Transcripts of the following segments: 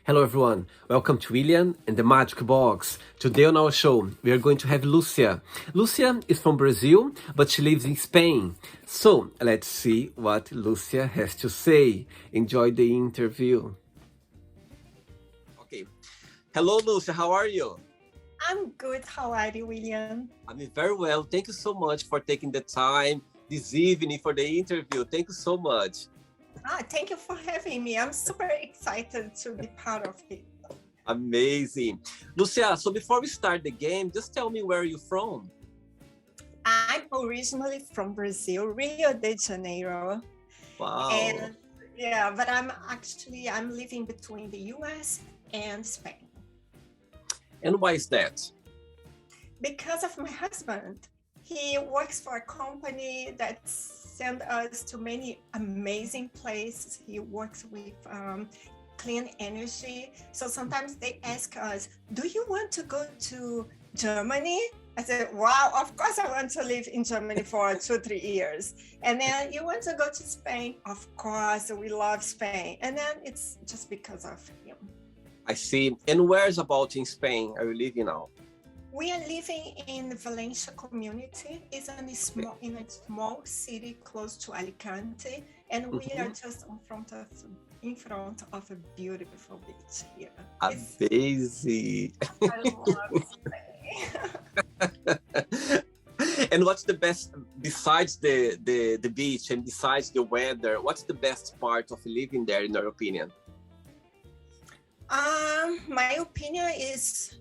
Hello everyone, welcome to William and the Magic Box. Today on our show, we are going to have Lucia. Lucia is from Brazil, but she lives in Spain. So, let's see what Lucia has to say. Enjoy the interview. Okay. Hello Lucia, how are you? I'm good. How are you, William? I'm very well. Thank you so much for taking the time this evening for the interview. Thank you so much. Thank you for having me. I'm super excited to be part of it. Amazing. Lucia, so before we start the game, just tell me where you're from. I'm originally from Brazil, Rio de Janeiro. Wow. And but I'm living between the US and Spain. And why is that? Because of my husband. He works for a company that sends us to many amazing places. He works with clean energy. So sometimes they ask us, do you want to go to Germany? I said, wow, of course I want to live in Germany for 2-3 years. And then you want to go to Spain? Of course, we love Spain. And then it's just because of him. I see. And where's about in Spain are you living now? We are living in Valencia community. It's in a small city close to Alicante, and we are just in front of a beautiful beach here. Amazing. I love Spain. And what's the best, besides the beach and besides the weather, what's the best part of living there in your opinion? My opinion is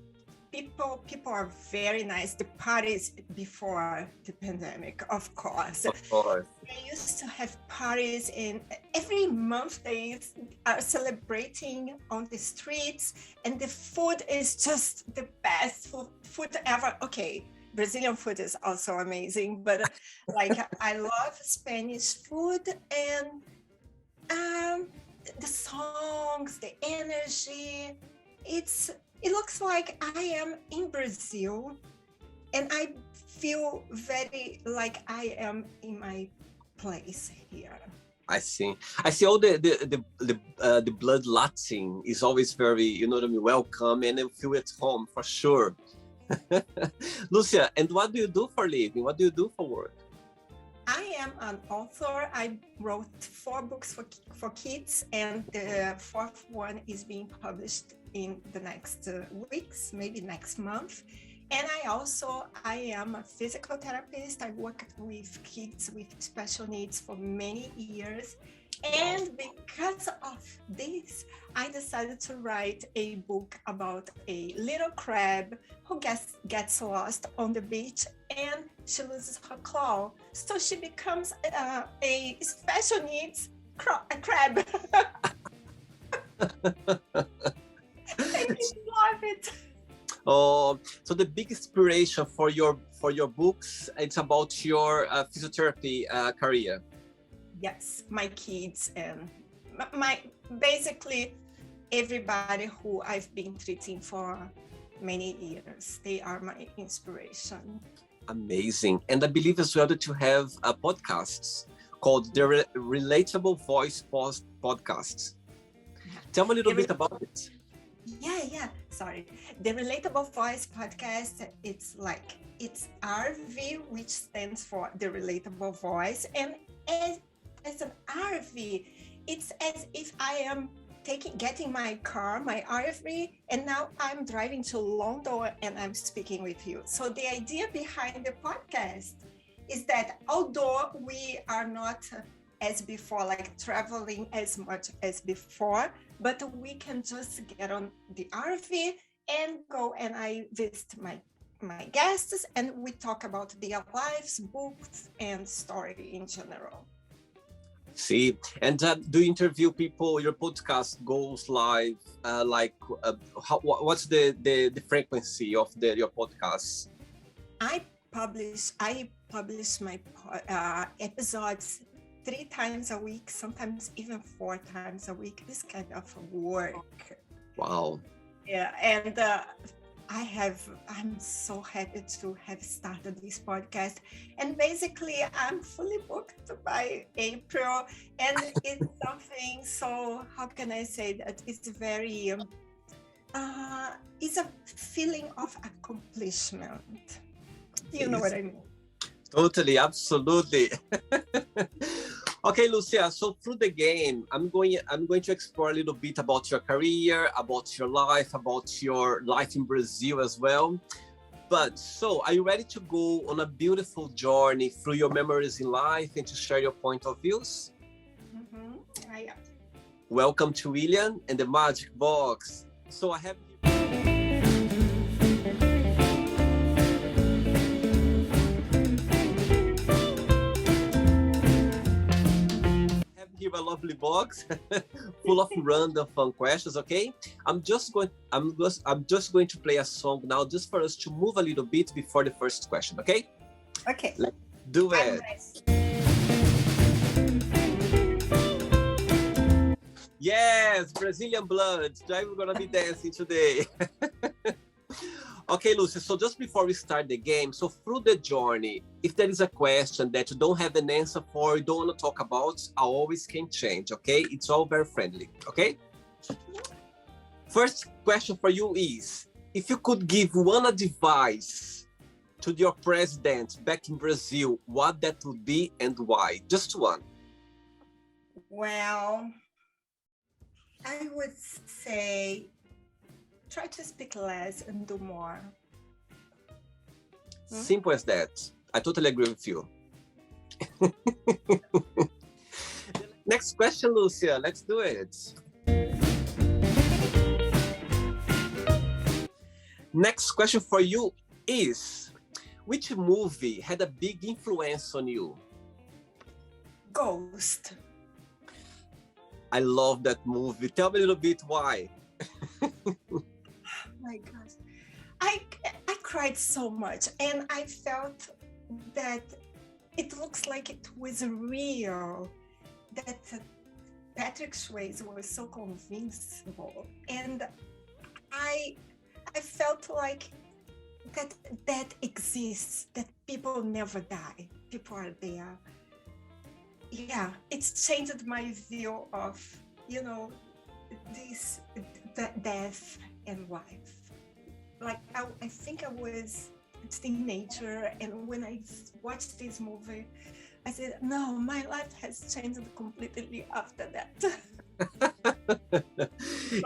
people are very nice. The parties before the pandemic, of course. Of course. They used to have parties in every month. They are celebrating on the streets, and the food is just the best food ever. Okay, Brazilian food is also amazing, but like I love Spanish food and the songs, the energy. It looks like I am in Brazil, and I feel very like I am in my place here. I see all the blood Latin is always very, welcome, and I feel at home for sure. Lucia, and what do you do for living? What do you do for work? I am an author. I wrote 4 books for kids, and the 4th one is being published in the next weeks, maybe next month. And I am a physical therapist. I worked with kids with special needs for many years. And because of this, I decided to write a book about a little crab who gets lost on the beach and she loses her claw. So she becomes a special needs crab. I love it. Oh, so the big inspiration for your books, it's about your physiotherapy career. Yes, my kids and my basically everybody who I've been treating for many years. They are my inspiration. Amazing. And I believe as well that you have podcasts called the Relatable Voice Podcasts. Tell me a little bit about it. Yeah. Sorry. The Relatable Voice podcast, it's RV, which stands for the Relatable Voice. And as an RV, it's as if I am getting my car, my RV, and now I'm driving to London and I'm speaking with you. So the idea behind the podcast is that although we are not as before, like traveling as much as before, but we can just get on the RV and go and I visit my guests and we talk about their lives, books, and story in general. See, and do you interview people? Your podcast goes live. What's the frequency of your podcasts? I publish my episodes 3 times a week, sometimes even 4 times a week. This kind of work. Wow. Yeah, and I'm so happy to have started this podcast. And basically, I'm fully booked by April. And it's something, so how can I say that? It's very, it's a feeling of accomplishment. You know what I mean? Totally, absolutely. Okay, Lucia, so through the game, I'm going to explore a little bit about your career, about your life in Brazil as well. But so, are you ready to go on a beautiful journey through your memories in life and to share your point of views? I am. Welcome to William and the Magic Box. So I have here a lovely box full of random fun questions. Okay, I'm just going to play a song now, just for us to move a little bit before the first question. Okay. Okay. Let's do it. Yes, Brazilian blood. I'm gonna be dancing today. Okay, Lucia, so just before we start the game, so through the journey, if there is a question that you don't have an answer for, you don't want to talk about, I always can change, okay? It's all very friendly, okay? First question for you is, if you could give one advice to your president back in Brazil, what that would be and why? Just one. Well, I would say, try to speak less and do more. Simple as that. I totally agree with you. Next question, Lucia. Let's do it. Next question for you is, which movie had a big influence on you? Ghost. I love that movie. Tell me a little bit why. My gosh, I cried so much, and I felt that it looks like it was real, that Patrick Swayze was so convincible, and I felt like that exists, that people never die, people are there. Yeah, it's changed my view of, this death and life. Like I think I was a teenager, and when I watched this movie, I said, no, my life has changed completely after that.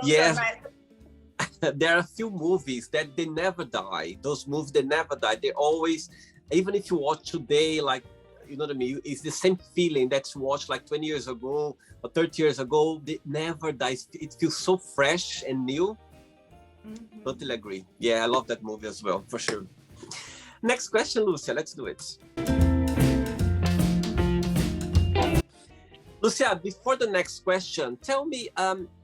Yes. There are a few movies that they never die. Those movies, they never die. They always, even if you watch today, like, you know what I mean? It's the same feeling that you watched like 20 years ago or 30 years ago. They never dies. It feels so fresh and new. Mm-hmm. Totally agree. Yeah, I love that movie as well, for sure. Next question, Lucia. Let's do it. Lucia, before the next question, tell me,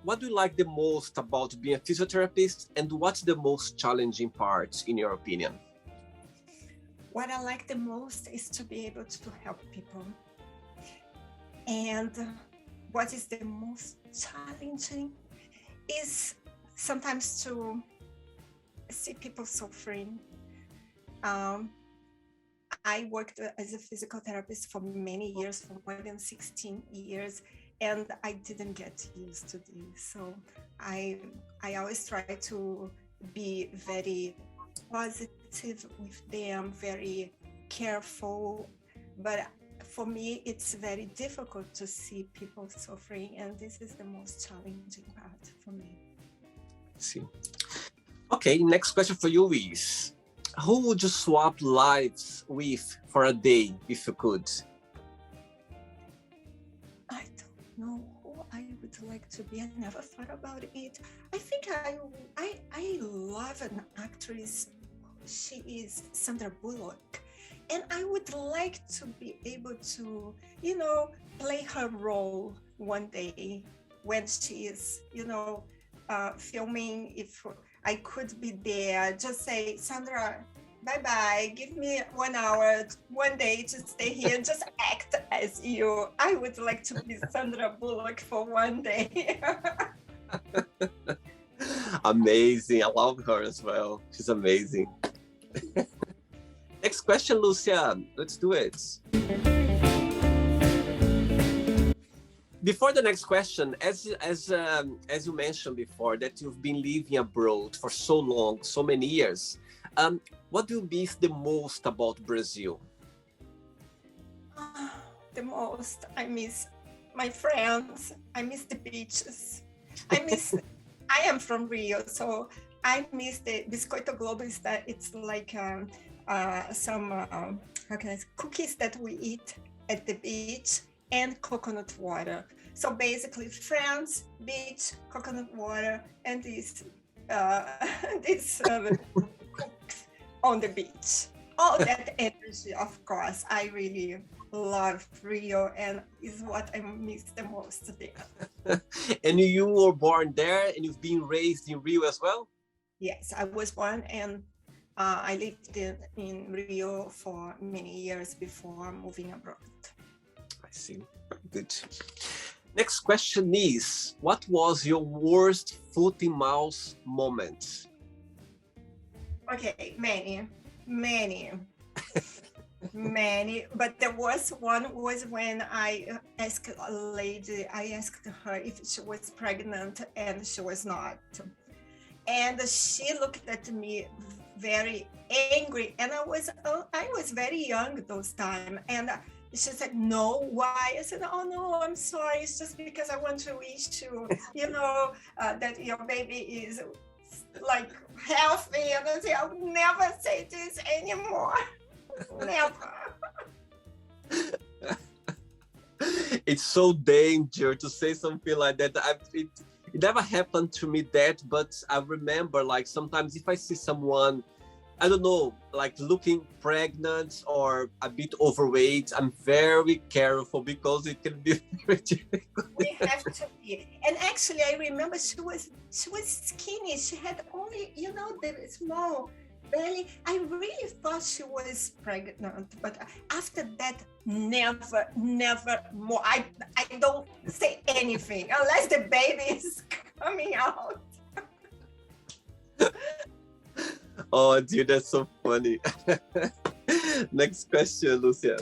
what do you like the most about being a physiotherapist, and what's the most challenging part, in your opinion? What I like the most is to be able to help people. And what is the most challenging is sometimes to see people suffering. I worked as a physical therapist for many years, for more than 16 years, and I didn't get used to this. So I always try to be very positive with them, very careful, but for me it's very difficult to see people suffering, and this is the most challenging part for me. See. Okay, next question for you is, who would you swap lives with for a day if you could? I don't know who I would like to be. I never thought about it. I think I love an actress. She is Sandra Bullock, and I would like to be able to, play her role one day when she is, filming. If I could be there, just say, Sandra, bye-bye, give me 1 hour, one day to stay here, just act as you. I would like to be Sandra Bullock for one day. Amazing. I love her as well. She's amazing. Next question, Lucia. Let's do it. Before the next question, as you mentioned before, that you've been living abroad for so long, so many years, what do you miss the most about Brazil? The most, I miss my friends. I miss the beaches. I am from Rio, so I miss the Biscoito Globo. Is that it's like some cookies that we eat at the beach and coconut water. So basically, friends, beach, coconut water, and these cooks on the beach. All that energy, of course. I really love Rio, and is what I miss the most there. And you were born there, and you've been raised in Rio as well? Yes, I was born, and I lived in Rio for many years before moving abroad. I see. Good. Next question is, what was your worst foot in mouth moment? Okay, many. But the worst one was when I asked a lady, I asked her if she was pregnant, and she was not. And she looked at me very angry, and I was very young those time, and she said, "No, why?" I said, "Oh no, I'm sorry. It's just because I want to wish you, that your baby is like healthy." And I said, "I'll never say this anymore." Never. It's so dangerous to say something like that. It never happened to me but I remember, like, sometimes if I see someone, I don't know, like looking pregnant or a bit overweight, I'm very careful because it can be very difficult. We have to be. And actually, I remember she was skinny. She had only, the small belly. I really thought she was pregnant, but after that, never more. I don't say anything unless the baby is coming out. Oh, dude, that's so funny. Next question, Lucia.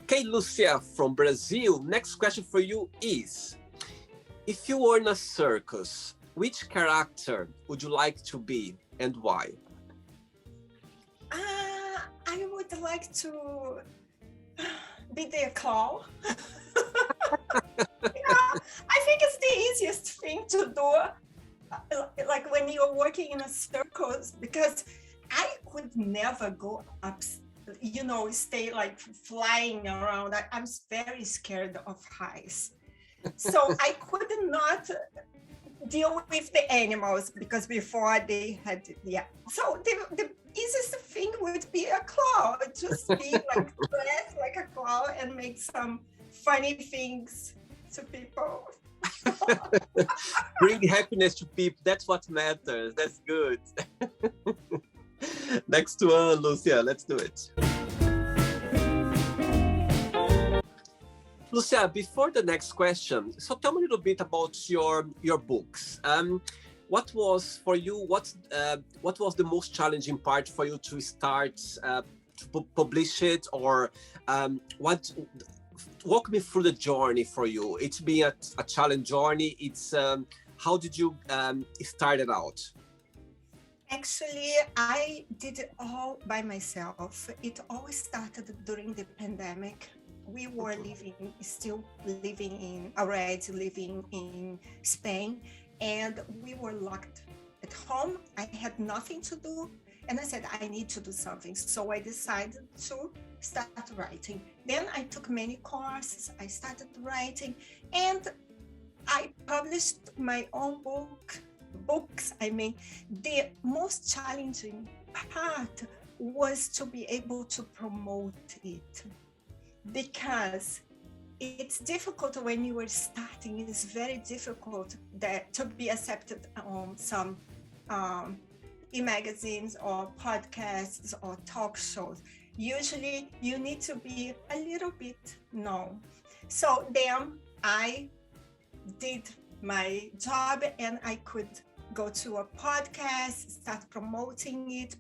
Okay, Lucia from Brazil. Next question for you is, if you were in a circus, which character would you like to be and why? I would like to be the clown. I think it's the easiest thing to do. Like when you're working in a circus, because I could never go up, stay like flying around. I'm very scared of heights. So I could not deal with the animals because before they had, So the easiest thing would be a clown, just be like dressed like a clown and make some funny things to people. Bring happiness to people. That's what matters. That's good. Next one, Lucia. Let's do it. Lucia, before the next question, so tell me a little bit about your books. What was for you? What was the most challenging part for you to start to publish it, or what? Walk me through the journey for you. It's been a challenge journey. It's how did you start it out? Actually, I did it all by myself. It always started during the pandemic. We were still living in Spain, and we were locked at home. I had nothing to do, and I said, I need to do something. So I decided to start writing. Then I took many courses, I started writing, and I published my own books. The most challenging part was to be able to promote it, because it's difficult when you are starting. It is very difficult to be accepted on some e-magazines or podcasts or talk shows. Usually you need to be a little bit known. So then I did my job and I could go to a podcast, start promoting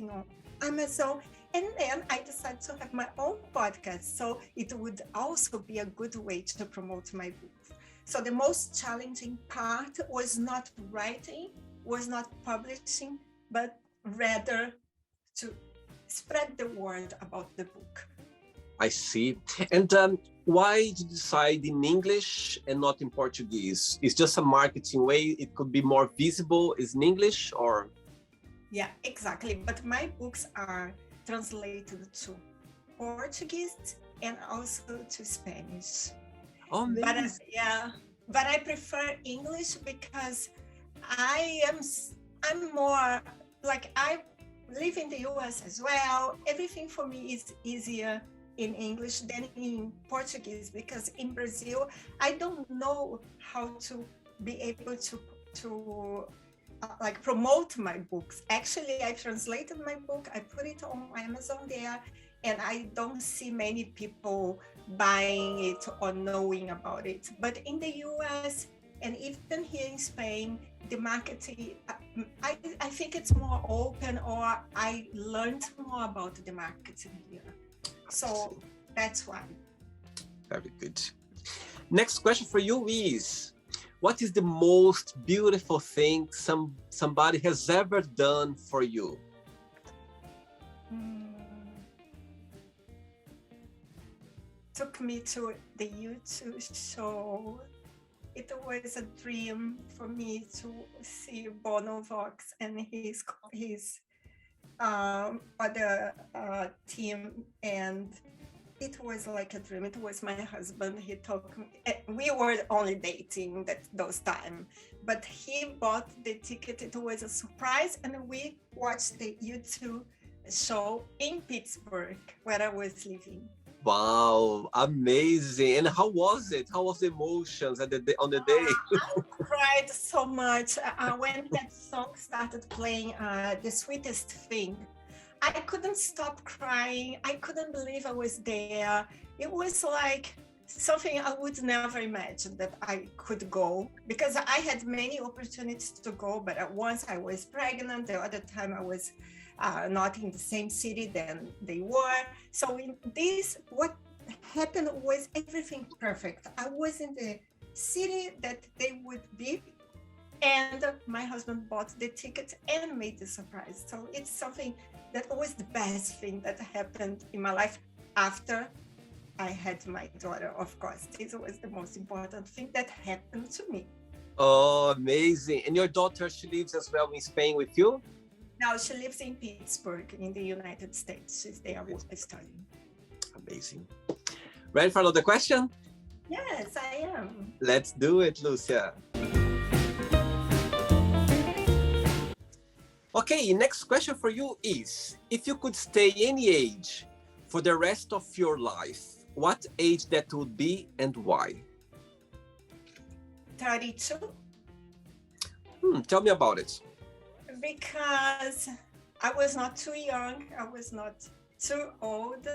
on Amazon. And then I decided to have my own podcast. So it would also be a good way to promote my book. So the most challenging part was not writing, was not publishing, but rather to spread the word about the book. I see. And why did you decide in English and not in Portuguese? It's just a marketing way. It could be more visible is in English or? Yeah, exactly. But my books are translated to Portuguese and also to Spanish. Oh, But I prefer English because I'm more like I live in the US as well. Everything for me is easier in English than in Portuguese because in Brazil I don't know how to be able to like promote my books. Actually, I translated my book, I put it on Amazon there, and I don't see many people buying it or knowing about it. But in the US and even here in Spain, the marketing, I think it's more open, or I learned more about the marketing here. So that's why. very good. Next question for you is, what is the most beautiful thing somebody has ever done for you? Took me to the YouTube show. It was a dream for me to see Bono Vox and his other team, and it was like a dream. It was my husband. He took me. We were only dating those time, but he bought the ticket. It was a surprise, and we watched the YouTube show in Pittsburgh, where I was living. Wow, amazing! And how was it? How was the emotions on the day? I cried so much when that song started playing. The Sweetest Thing. I couldn't stop crying. I couldn't believe I was there. It was like something I would never imagine that I could go, because I had many opportunities to go, but once I was pregnant, the other time I was not in the same city than they were. So in this, what happened was everything perfect. I was in the city that they would be, and my husband bought the ticket and made the surprise. So it's something that was the best thing that happened in my life after I had my daughter, of course. This was the most important thing that happened to me. Oh, amazing! And your daughter, she lives as well in Spain with you? Now she lives in Pittsburgh in the United States. She's there studying. Amazing. Ready for another question? Yes, I am. Let's do it, Lucia. Okay, next question for you is, if you could stay any age for the rest of your life, what age that would be and why? 32. Tell me about it. Because I was not too young, I was not too old,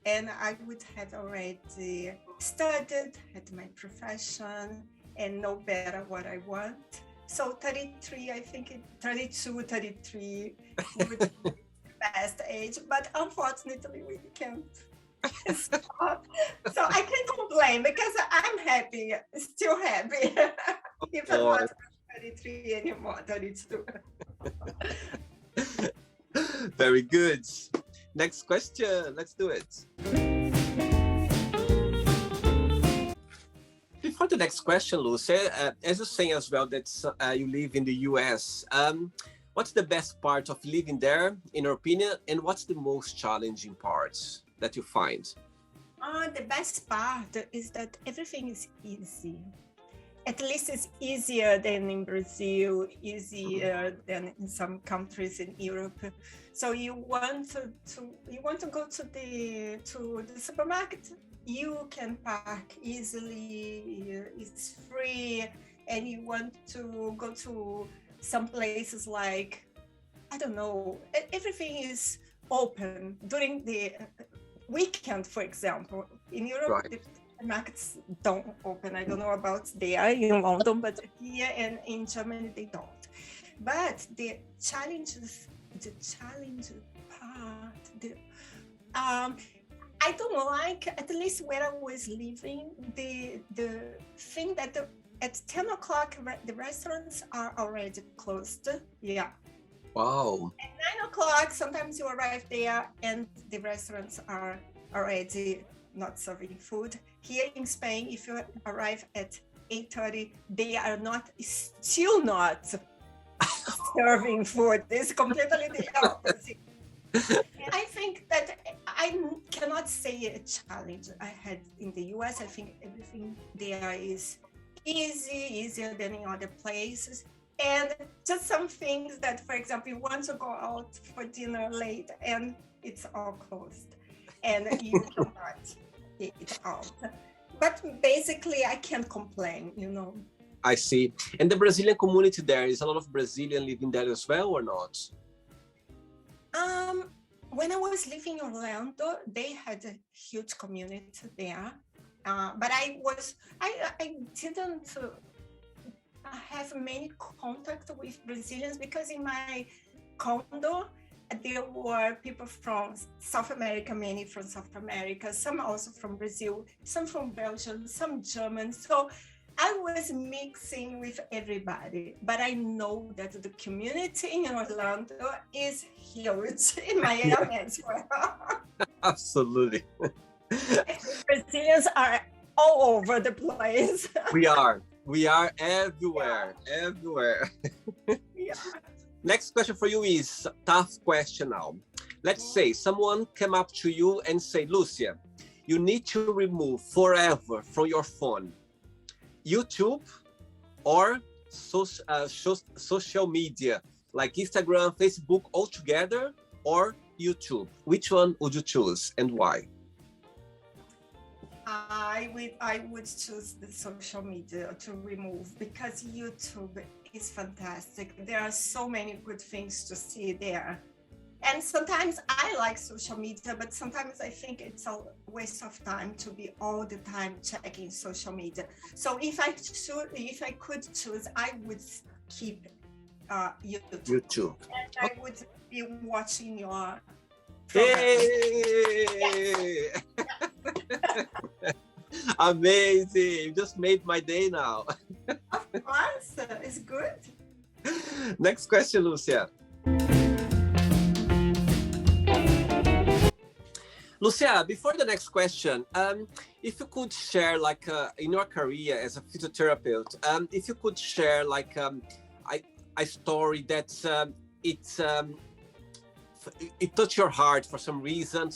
and I would have already studied, had my profession, and know better what I want. So 33, I think 32, 33 would be the best age, but unfortunately we can't stop. So I can't complain because I'm happy, still happy, even not 33 anymore, 32. Very good. Next question, let's do it. Before the next question, Lucia, as you're saying as well that you live in the US, what's the best part of living there, in your opinion, and what's the most challenging parts that you find? The best part is that everything is easy. At least it's easier than in Brazil, easier than in some countries in Europe. So you want to go to the supermarket, you can park easily, it's free, and you want to go to some places like, I don't know, everything is open during the weekend, for example. In Europe, Right. supermarkets don't open. I don't know about there in London, but here and in Germany they don't. But the challenge part, I don't like, at least where I was living, the thing that at 10 o'clock the restaurants are already closed. Yeah. Wow. At 9 o'clock, sometimes you arrive there and the restaurants are already not serving food. Here in Spain, if you arrive at 8:30, they are still not serving food. It's completely the opposite. I think that I cannot say a challenge I had in the US. I think everything there is easier than in other places. And just some things that, for example, you want to go out for dinner late and it's all closed and you cannot eat out. But basically, I can't complain, I see. And the Brazilian community there, is a lot of Brazilian living there as well or not? When I was living in Orlando, they had a huge community there. But I didn't have many contact with Brazilians because in my condo, there were people from South America, many from South America, some also from Brazil, some from Belgium, some German. So I was mixing with everybody, but I know that the community in Orlando is huge in Miami as well. Absolutely. Brazilians are all over the place. We are everywhere. Yeah. Next question for you is a tough question now. Let's say someone came up to you and say, Lucia, you need to remove forever from your phone YouTube or social media like Instagram, Facebook altogether, or YouTube. Which one would you choose and why? I would choose the social media to remove because YouTube is fantastic. There are so many good things to see there. And sometimes I like social media, but sometimes I think it's a waste of time to be all the time checking social media. So if I could choose, I would keep YouTube. And I would be watching your program. Hey! Amazing! You just made my day now. Of course, it's good. Next question, Lucia. Lucia, before the next question, if you could share, like, in your career as a physiotherapist, if you could share, like, a story that it touched your heart for some reason,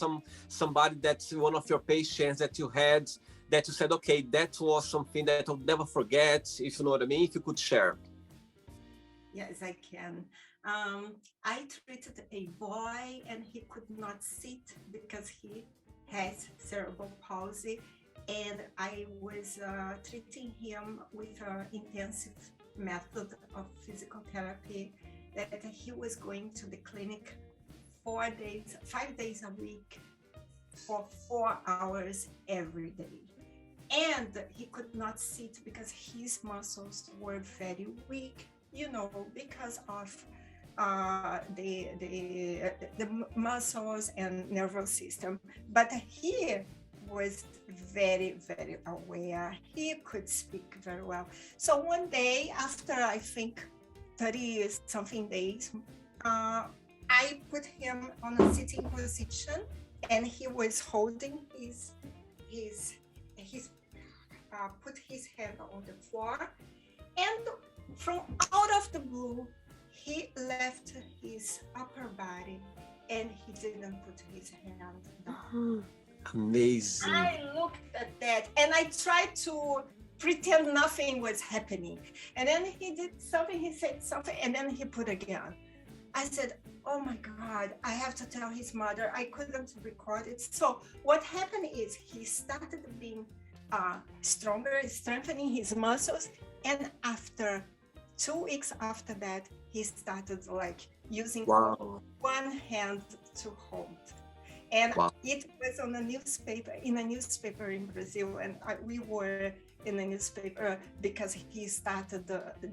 somebody that's one of your patients that you had, that you said, okay, that was something that I'll never forget, if you know what I mean, if you could share. Yes, I can. I treated a boy and he could not sit because he has cerebral palsy, and I was treating him with an intensive method of physical therapy that he was going to the clinic 5 days a week for 4 hours every day. And he could not sit because his muscles were very weak, because of the muscles and nervous system. But he was very, very aware. He could speak very well. So one day, after I think 30 something days, I put him on a sitting position, and he was holding put his hand on the floor, and from out of the blue, he left his upper body and he didn't put his hand down. Amazing. I looked at that and I tried to pretend nothing was happening. And then he did something, he said something, and then he put again. I said, oh my God, I have to tell his mother. I couldn't record it. So what happened is he started being stronger, strengthening his muscles. And after 2 weeks after that, he started like using one hand to hold. And Wow. it was on a newspaper, in Brazil, and we were in the newspaper because he started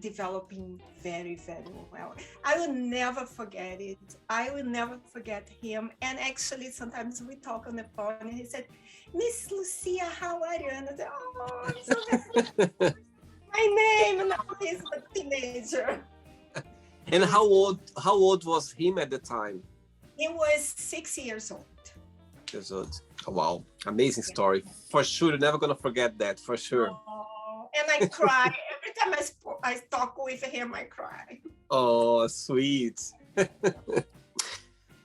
developing very, very well. I will never forget it. I will never forget him. And actually, sometimes we talk on the phone, and he said, "Miss Lucia, how are you?" And I said, "Oh, I'm so happy." My name, and now he's a teenager. And how old was him at the time? He was 6 years old. Years old. Oh, wow, amazing story. For sure, you're never gonna forget that. For sure. Oh, and I cry every time I talk with him. I cry. Oh, sweet.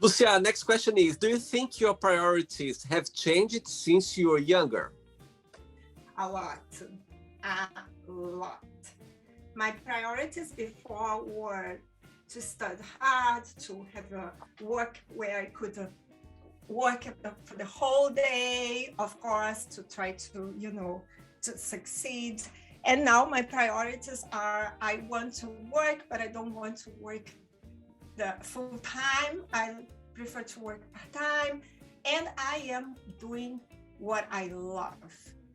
Lucia, next question is: do you think your priorities have changed since you were younger? A lot. A lot. My priorities before were to study hard, to have a work where I could work for the whole day, of course, to try to, to succeed. And now my priorities are, I want to work, but I don't want to work the full time. I prefer to work part-time, and I am doing what I love.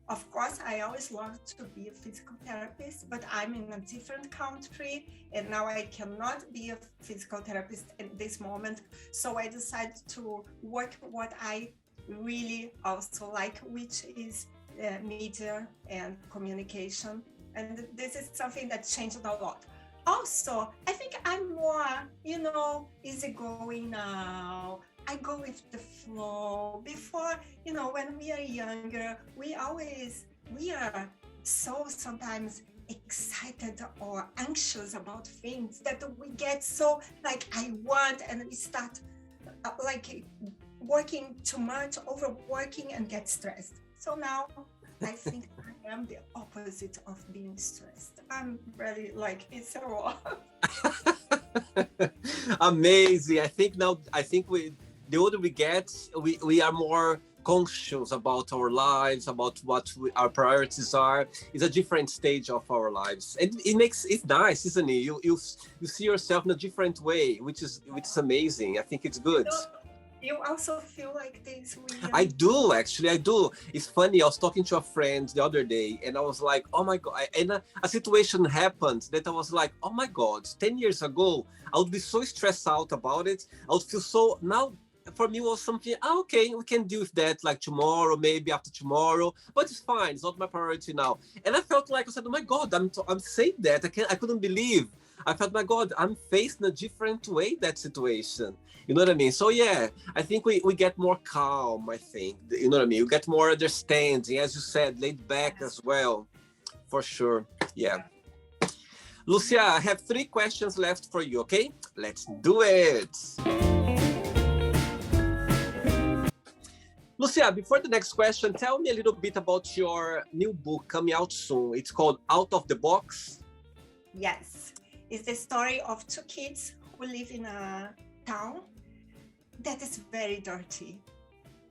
Of course, I always loved to be a physical therapist, but I'm in a different country, and now I cannot be a physical therapist at this moment. So I decided to work what I really also like, which is media and communication. And this is something that changed a lot. Also, I think I'm more, easygoing now. I go with the flow. Before, when we are younger, we are so sometimes excited or anxious about things that we get so like, I want, and we start like working too much, overworking, and get stressed. So now I think I am the opposite of being stressed. I'm really like, it's a lot. Amazing. I think the older we get, we are more conscious about our lives, about what our priorities are. It's a different stage of our lives, and it's nice, isn't it? You see yourself in a different way, which is amazing. I think it's good. You also feel like this, William? I do, actually. I do. It's funny. I was talking to a friend the other day, and I was like, "Oh my god!" And a situation happened that I was like, "Oh my god!" 10 years ago, I would be so stressed out about it. I would feel so now. For me, it was something. Okay, we can deal with that like tomorrow, maybe after tomorrow, but it's fine. It's not my priority now. And I felt like I said, "Oh my god!" I'm saying that I couldn't believe. I felt, my God, I'm facing a different way that situation. You know what I mean? So yeah, I think we get more calm, I think. You know what I mean? You get more understanding, as you said, laid back as well. For sure. Yeah. Lucia, I have 3 questions left for you, okay? Let's do it. Lucia, before the next question, tell me a little bit about your new book coming out soon. It's called Out of the Box. Yes. It's the story of 2 kids who live in a town that is very dirty.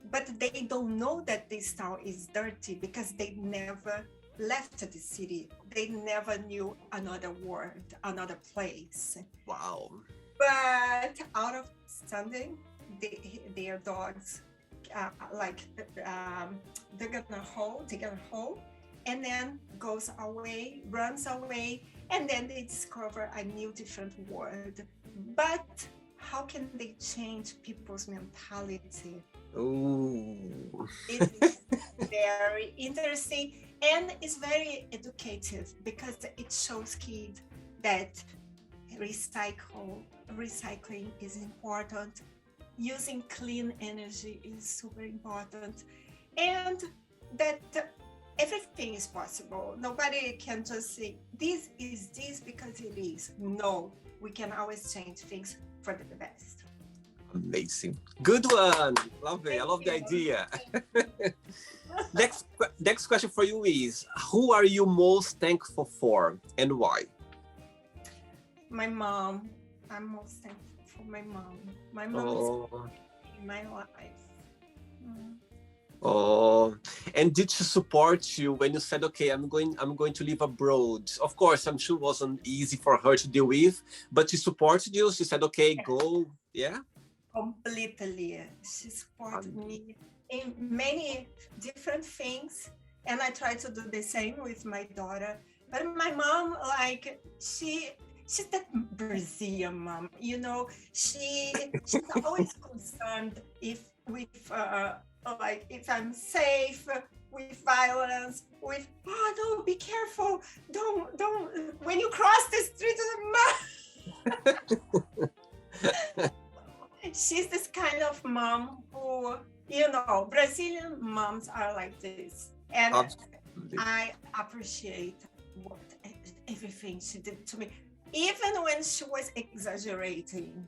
But they don't know that this town is dirty because they never left the city. They never knew another world, another place. Wow. But out of something, their dogs they get a hole, and then goes away, runs away, and then they discover a new different world. But how can they change people's mentality? Ooh. It's very interesting, and it's very educative because it shows kids that recycling is important. Using clean energy is super important, and that everything is possible. Nobody can just say this is this because it is. No, we can always change things for the best. Amazing. Good one. Love it. I love the idea. Next question for you is, who are you most thankful for and why? My mom. I'm most thankful for my mom. My mom is in my life. Oh, and did she support you when you said, okay, I'm going to live abroad? Of course, I'm sure it wasn't easy for her to deal with, but she supported you. She said, okay, go. Yeah. Completely. She supported me in many different things, and I try to do the same with my daughter. But my mom, like, she's that Brazilian mom, you know. She's always concerned if with like if I'm safe with violence, with no, be careful, don't when you cross the street, she's this kind of mom who, you know, Brazilian moms are like this. And Absolutely. I appreciate what everything she did to me, even when she was exaggerating.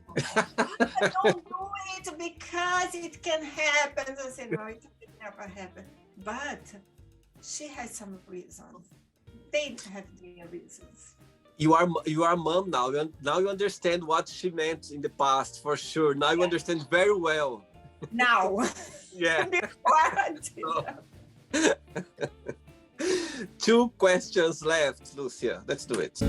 Don't do it because it can happen. I said, no, it can never happen. But she has some reasons. They have their reasons. You are mom now. Now you understand what she meant in the past, for sure. Now you understand very well. Now. Yeah. Before Two questions left, Lucia. Let's do it.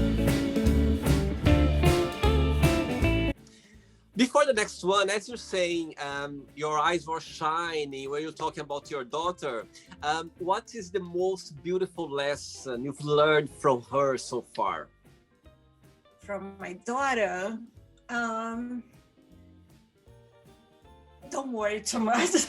Before the next one, as you're saying, your eyes were shining when you're talking about your daughter. What is the most beautiful lesson you've learned from her so far? From my daughter, don't worry too much.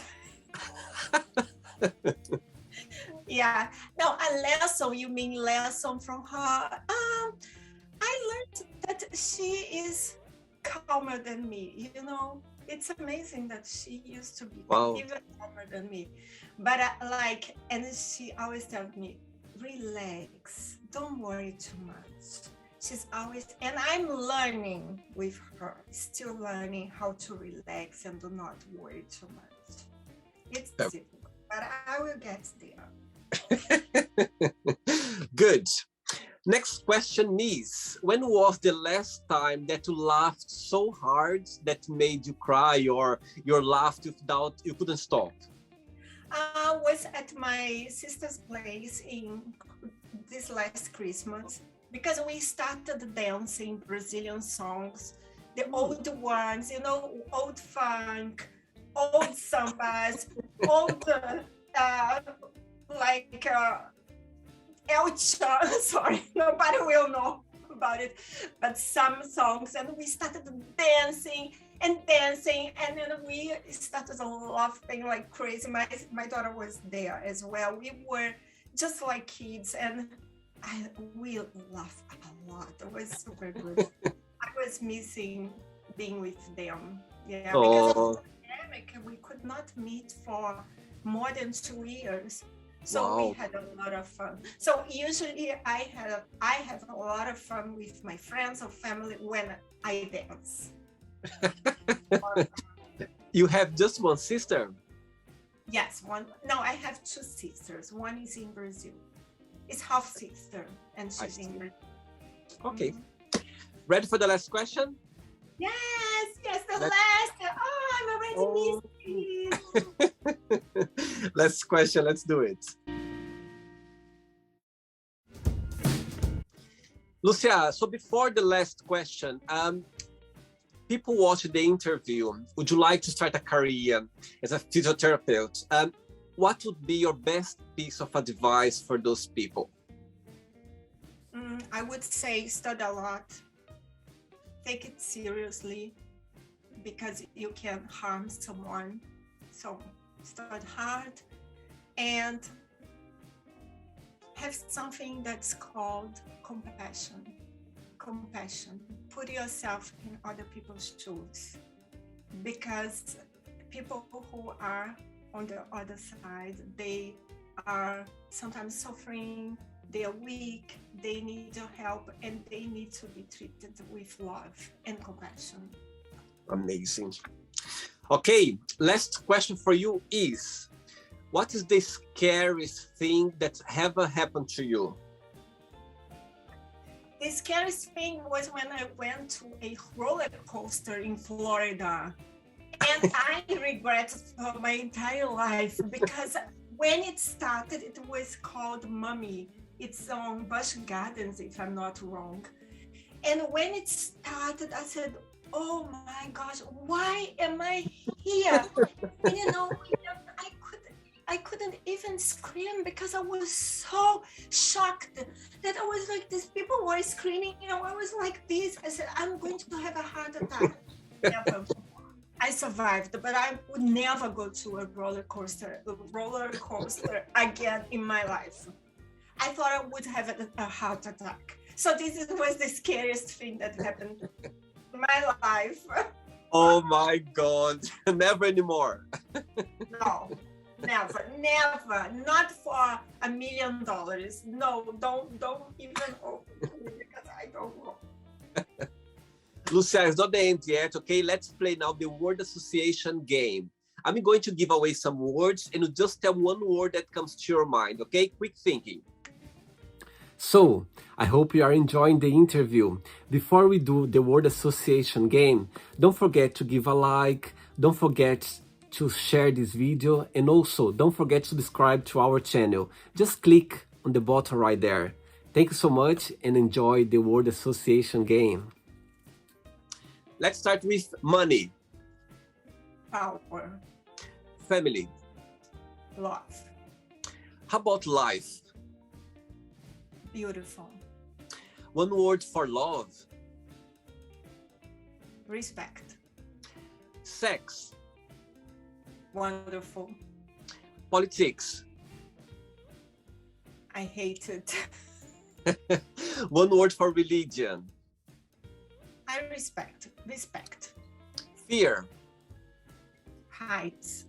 Yeah, no, a lesson, you mean lesson from her? I learned that she is calmer than me, you know. It's amazing that she used to be even calmer than me. But and she always tells me, relax, don't worry too much. She's always, and I'm learning with her, still learning how to relax and do not worry too much. It's difficult, but I will get there. Good. Next question is, when was the last time that you laughed so hard that made you cry, or you laughed without, you couldn't stop? I was at my sister's place in this last Christmas, because we started dancing Brazilian songs, the old ones, you know, old funk, old sambas, old El Chan, sorry, nobody will know about it, but some songs, and we started dancing, and then we started laughing like crazy. My daughter was there as well. We were just like kids, and we laughed a lot. It was super good. I was missing being with them. Yeah, because of the pandemic, we could not meet for more than 2 years. So we had a lot of fun. So usually I have a lot of fun with my friends or family when I dance. You have just one sister? Yes, one. No, I have two sisters. One is in Brazil. It's half sister, and she's in Brazil. Okay. Ready for the last question? Yes, the last. Oh, I'm already missing. Last question, let's do it. Lucia, so before the last question, people watch the interview. Would you like to start a career as a physiotherapist? What would be your best piece of advice for those people? I would say study a lot. Take it seriously, because you can harm someone. So study hard and have something that's called compassion. Put yourself in other people's shoes, because people who are on the other side, they are sometimes suffering, they are weak, they need your help, and they need to be treated with love and compassion. Amazing. Okay, last question for you is, what is the scariest thing that ever happened to you? The scariest thing was when I went to a roller coaster in Florida. And I regret it for my entire life, because when it started, it was called Mummy. It's on Busch Gardens, if I'm not wrong. And when it started, I said, oh my gosh, why am I here? And I couldn't even scream because I was so shocked that I was like, these people were screaming, I was like this. I said, I'm going to have a heart attack. Never. I survived, but I would never go to a roller coaster again in my life. I thought I would have a heart attack. So was the scariest thing that happened in my life. Oh my God, never anymore. No, never, not for $1 million. No, don't even open me because I don't know. Lucia, it's not the end yet, okay? Let's play now the word association game. I'm going to give away some words and you just tell one word that comes to your mind, okay? Quick thinking. So, I hope you are enjoying the interview. Before we do the word association game, don't forget to give a like, don't forget to share this video, and also don't forget to subscribe to our channel. Just click on the button right there. Thank you so much and enjoy the word association game. Let's start with money. Power. Family. Love. How about life? Beautiful. One word for love. Respect. Sex. Wonderful. Politics. I hate it. One word for religion. I respect. Fear. Heights.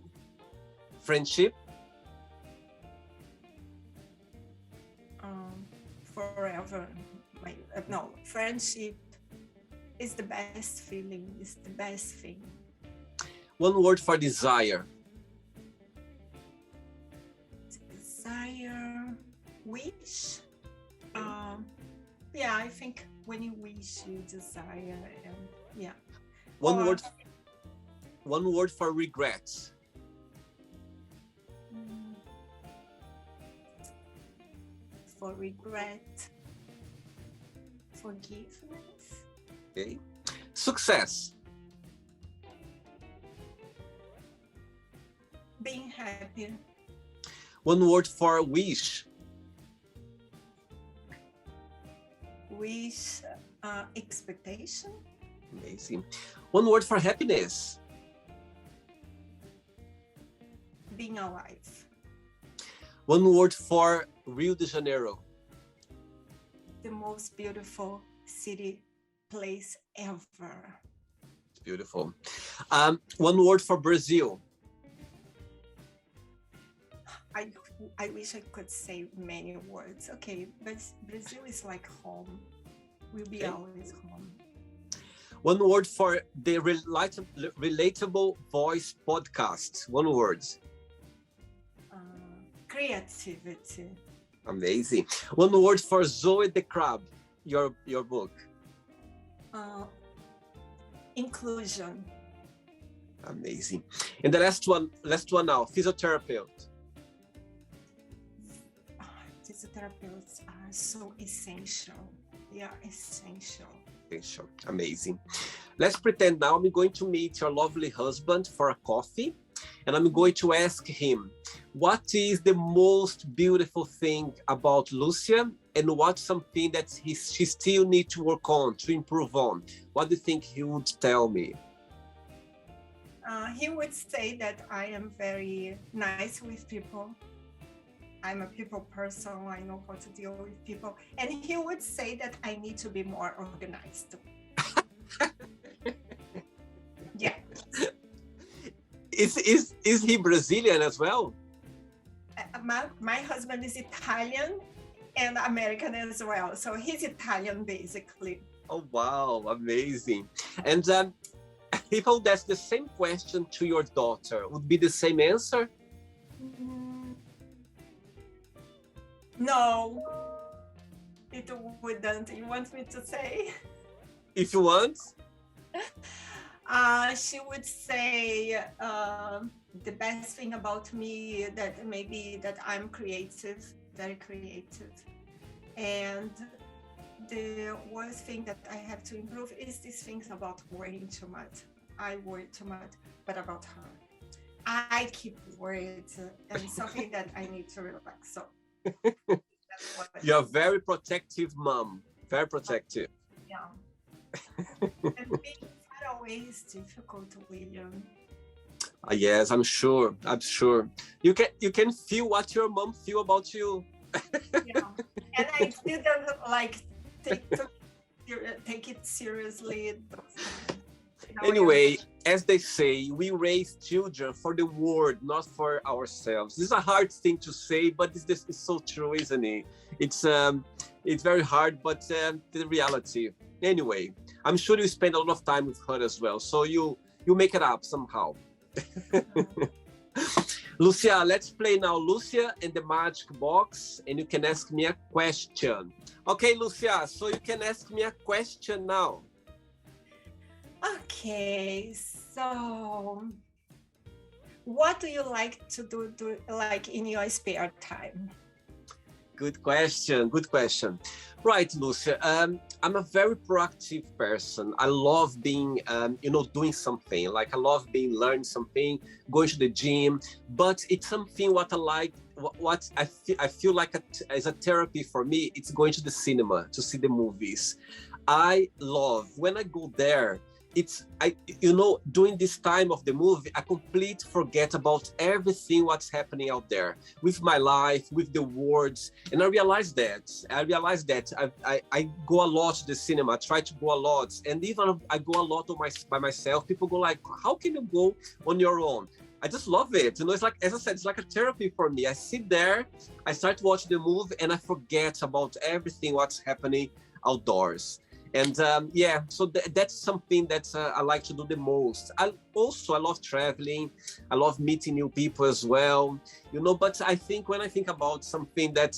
Friendship. Forever. No, friendship is the best feeling. It's the best thing. One word for desire. Desire. Wish. Yeah, I think when you wish, you desire, and yeah. One word for regrets. For regret. Forgiveness. Okay. Success. Being happy. One word for wish. Wish. Expectation. Amazing. One word for happiness. Being alive. One word for Rio de Janeiro. The most beautiful city, place ever. It's beautiful. One word for Brazil. I wish I could say many words. Okay, but Brazil is like home. We'll be always home. One word for the Relatable Voice podcast. One word. Creativity. Amazing. One word for Zoe the Crab, your book. Inclusion. Amazing. And the last one now, physiotherapist. Physiotherapists are so essential. They are essential. Amazing. Let's pretend now I'm going to meet your lovely husband for a coffee, and I'm going to ask him, what is the most beautiful thing about Lucia, and what's something that she still needs to work on, to improve on? What do you think he would tell me? He would say that I am very nice with people. I'm a people person. I know how to deal with people. And he would say that I need to be more organized. Yeah. Is he Brazilian as well? My husband is Italian and American as well. So he's Italian, basically. Oh, wow. Amazing. And if I would ask the same question to your daughter, would be the same answer? No, it wouldn't. You want me to say? If you want. She would say the best thing about me that maybe that I'm creative, very creative, and the worst thing that I have to improve is these things about worrying too much. I worry too much, but about her, I keep worried, and something that I need to relax. So that's what. You're a very protective mom. Very protective. Yeah. And being far away is difficult, William. Yes, I'm sure. I'm sure. You can feel what your mom feel about you. Yeah. And I still don't like take it seriously. Anyway, as they say, we raise children for the world, not for ourselves. This is a hard thing to say, but it's so true, isn't it? It's very hard, but the reality. Anyway, I'm sure you spend a lot of time with her as well, so you make it up somehow. Lucia, let's play now Lucia and the Magic Box, and you can ask me a question. Okay, Lucia, so you can ask me a question now. Okay, so what do you like to do like in your spare time? Good question. Good question. Right, Lucia. I'm a very proactive person. I love being, doing something. Like I love learning something, going to the gym. But it's something what I like. What I feel like as a therapy for me. It's going to the cinema to see the movies. I love when I go there. During this time of the movie, I completely forget about everything what's happening out there with my life, with the words. And I realized that I go a lot to the cinema, I try to go a lot. And even I go a lot by myself, people go like, how can you go on your own? I just love it. It's like, as I said, it's like a therapy for me. I sit there, I start to watch the movie and I forget about everything what's happening outdoors. And so that's something that I like to do the most. I love traveling. I love meeting new people as well, but I think when I think about something that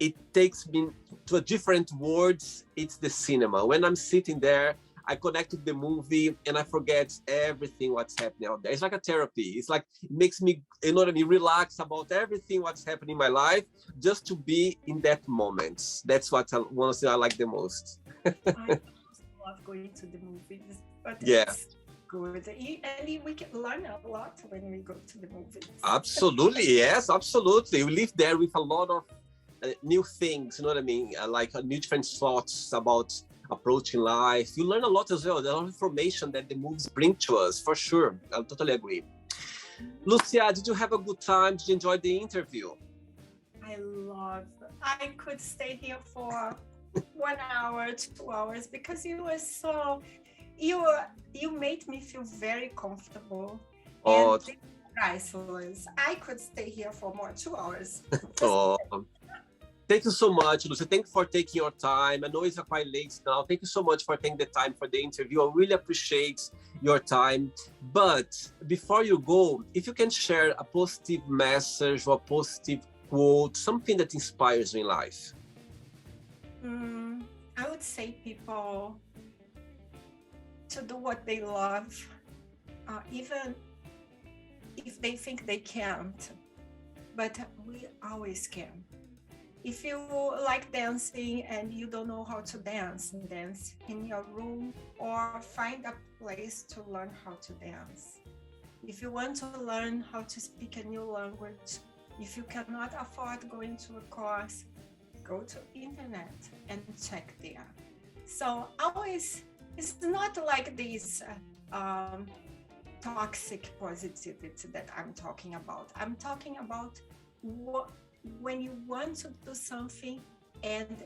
it takes me to a different world, it's the cinema. When I'm sitting there, I connect to the movie and I forget everything what's happening out there. It's like a therapy. It's like, it makes me, relax about everything what's happening in my life, just to be in that moment. That's what I like the most. I love going to the movies, but yeah, it's good. And we can learn a lot when we go to the movies. Absolutely, yes, absolutely. We live there with a lot of new things, like new different thoughts about approaching life. You learn a lot as well. There's a lot of information that the movies bring to us, for sure. I totally agree. Lucia, did you have a good time? Did you enjoy the interview? I could stay here for 1 hour, 2 hours, because you made me feel very comfortable. Oh, and priceless. I could stay here for more 2 hours. Oh, thank you so much, Lucia. Thank you for taking your time. I know it's quite late now. Thank you so much for taking the time for the interview. I really appreciate your time. But before you go, if you can share a positive message or a positive quote, something that inspires you in life. I would say people to do what they love, even if they think they can't, but we always can. If you like dancing and you don't know how to dance in your room or find a place to learn how to dance. If you want to learn how to speak a new language, if you cannot afford going to a course, go to internet and check there. So always, it's not like this toxic positivity that I'm talking about. I'm talking about when you want to do something and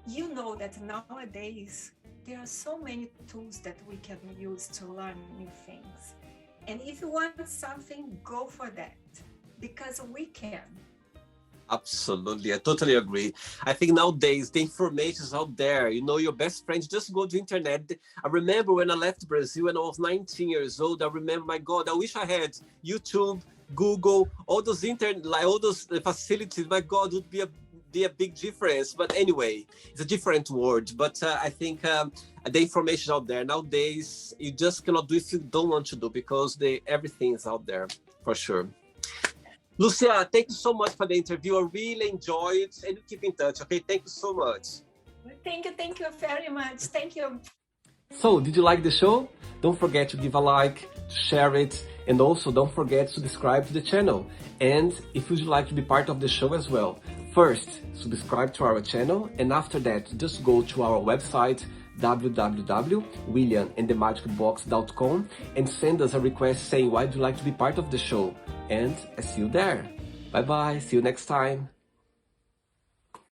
you know that nowadays there are so many tools that we can use to learn new things. And if you want something, go for that, because we can. Absolutely, I totally agree. I think nowadays the information is out there. Your best friends, just go to internet. I remember when I left Brazil when I was 19 years old. I remember, my God, I wish I had YouTube, Google, all those all those facilities. My God, would be a big difference. But anyway, it's a different world. But I think the information out there nowadays, you just cannot do if you don't want to do, because everything is out there for sure. Lucia, thank you so much for the interview. I really enjoyed it, and keep in touch. Okay, thank you so much. Thank you very much. Thank you. So, did you like the show? Don't forget to give a like, share it, and also don't forget to subscribe to the channel. And if you'd like to be part of the show as well, first, subscribe to our channel, and after that, just go to our website, www.williamandthemagicbox.com, and send us a request saying why you'd like to be part of the show. And I see you there. Bye bye, see you next time.